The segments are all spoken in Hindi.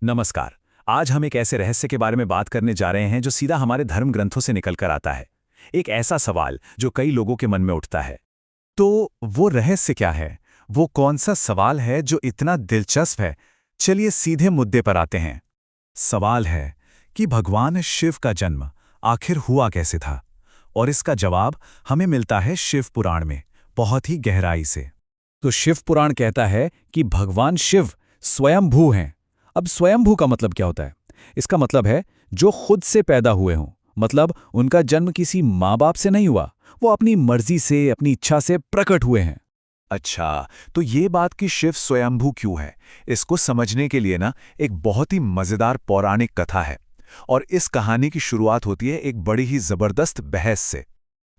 नमस्कार। आज हम एक ऐसे रहस्य के बारे में बात करने जा रहे हैं जो सीधा हमारे धर्म ग्रंथों से निकल कर आता है। एक ऐसा सवाल जो कई लोगों के मन में उठता है। तो वो रहस्य क्या है? वो कौन सा सवाल है जो इतना दिलचस्प है? चलिए सीधे मुद्दे पर आते हैं। सवाल है कि भगवान शिव का जन्म आखिर हुआ कैसे था? और इसका जवाब हमें मिलता है शिव पुराण में, बहुत ही गहराई से। तो शिव पुराण कहता है कि भगवान शिव स्वयंभू हैं। अब स्वयंभू का मतलब क्या होता है? इसका मतलब है जो खुद से पैदा हुए हों, मतलब उनका जन्म किसी माँ बाप से नहीं हुआ, वो अपनी मर्जी से, अपनी इच्छा से प्रकट हुए हैं। अच्छा, तो ये बात कि शिव स्वयंभू क्यों है, इसको समझने के लिए एक बहुत ही मजेदार पौराणिक कथा है। और इस कहानी की शुरुआत होती है एक बड़ी ही जबरदस्त बहस से।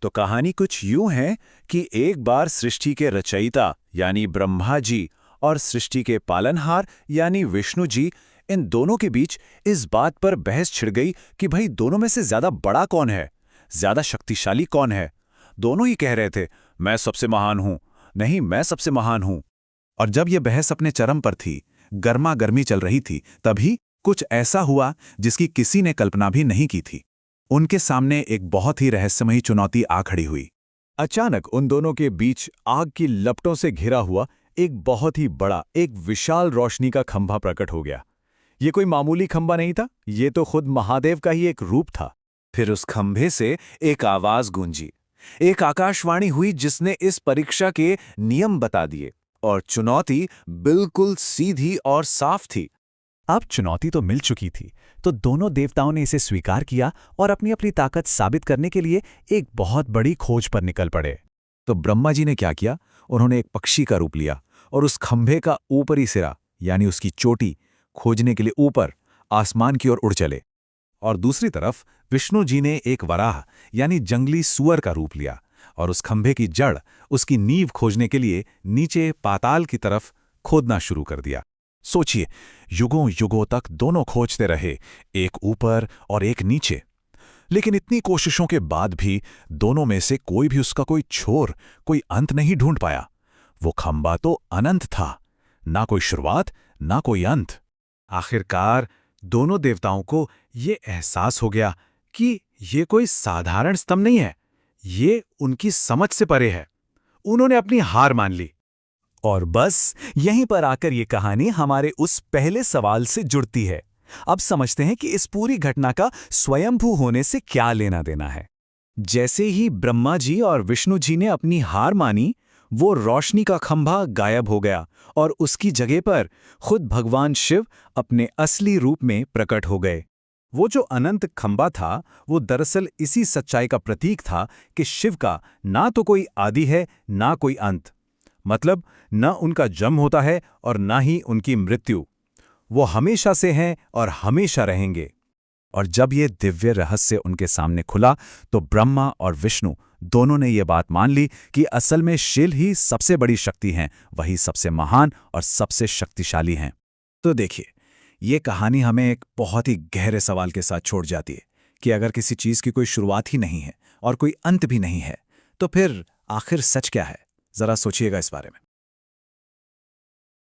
तो कहानी कुछ यूं है कि एक बार सृष्टि के रचयिता यानी ब्रह्मा जी और सृष्टि के पालनहार यानी विष्णु जी, इन दोनों के बीच इस बात पर बहस छिड़ गई कि भाई दोनों में से ज्यादा बड़ा कौन है, ज्यादा शक्तिशाली कौन है। दोनों ही कह रहे थे मैं सबसे महान हूं, नहीं मैं सबसे महान हूं। और जब यह बहस अपने चरम पर थी, गर्मा गर्मी चल रही थी, तभी कुछ ऐसा हुआ जिसकी किसी ने कल्पना भी नहीं की थी। उनके सामने एक बहुत ही रहस्यमयी चुनौती आ खड़ी हुई। अचानक उन दोनों के बीच आग की लपटों से घिरा हुआ एक बहुत ही बड़ा, एक विशाल रोशनी का खंभा प्रकट हो गया। ये कोई मामूली खंभा नहीं था, ये तो खुद महादेव का ही एक रूप था। फिर उस खंभे से एक आवाज गूंजी, एक आकाशवाणी हुई जिसने इस परीक्षा के नियम बता दिए। और चुनौती बिल्कुल सीधी और साफ थी। अब चुनौती तो मिल चुकी थी, तो दोनों देवताओं ने इसे स्वीकार किया और अपनी अपनी ताकत साबित करने के लिए एक बहुत बड़ी खोज पर निकल पड़े। तो ब्रह्मा जी ने क्या किया? उन्होंने एक पक्षी का रूप लिया और उस खंभे का ऊपरी सिरा यानी उसकी चोटी खोजने के लिए ऊपर आसमान की ओर उड़ चले। और दूसरी तरफ विष्णु जी ने एक वराह यानी जंगली सूअर का रूप लिया और उस खंभे की जड़, उसकी नींव खोजने के लिए नीचे पाताल की तरफ खोदना शुरू कर दिया। सोचिए, युगों युगों तक दोनों खोजते रहे, एक ऊपर और एक नीचे। लेकिन इतनी कोशिशों के बाद भी दोनों में से कोई भी उसका कोई छोर, कोई अंत नहीं ढूंढ पाया। वो खंबा तो अनंत था, ना कोई शुरुआत ना कोई अंत। आखिरकार दोनों देवताओं को ये एहसास हो गया कि ये कोई साधारण स्तंभ नहीं है, ये उनकी समझ से परे है। उन्होंने अपनी हार मान ली। और बस यहीं पर आकर ये कहानी हमारे उस पहले सवाल से जुड़ती है। अब समझते हैं कि इस पूरी घटना का स्वयंभू होने से क्या लेना देना है। जैसे ही ब्रह्मा जी और विष्णु जी ने अपनी हार मानी, वो रोशनी का खंभा गायब हो गया और उसकी जगह पर खुद भगवान शिव अपने असली रूप में प्रकट हो गए। वो जो अनंत खंभा था, वो दरअसल इसी सच्चाई का प्रतीक था कि शिव का ना तो कोई आदि है ना कोई अंत। मतलब न उनका जन्म होता है और ना ही उनकी मृत्यु। वो हमेशा से हैं और हमेशा रहेंगे। और जब ये दिव्य रहस्य उनके सामने खुला, तो ब्रह्मा और विष्णु दोनों ने ये बात मान ली कि असल में शिव ही सबसे बड़ी शक्ति हैं, वही सबसे महान और सबसे शक्तिशाली हैं। तो देखिए, ये कहानी हमें एक बहुत ही गहरे सवाल के साथ छोड़ जाती है कि अगर किसी चीज़ की कोई शुरुआत ही नहीं है और कोई अंत भी नहीं है, तो फिर आखिर सच क्या है? जरा सोचिएगा इस बारे में।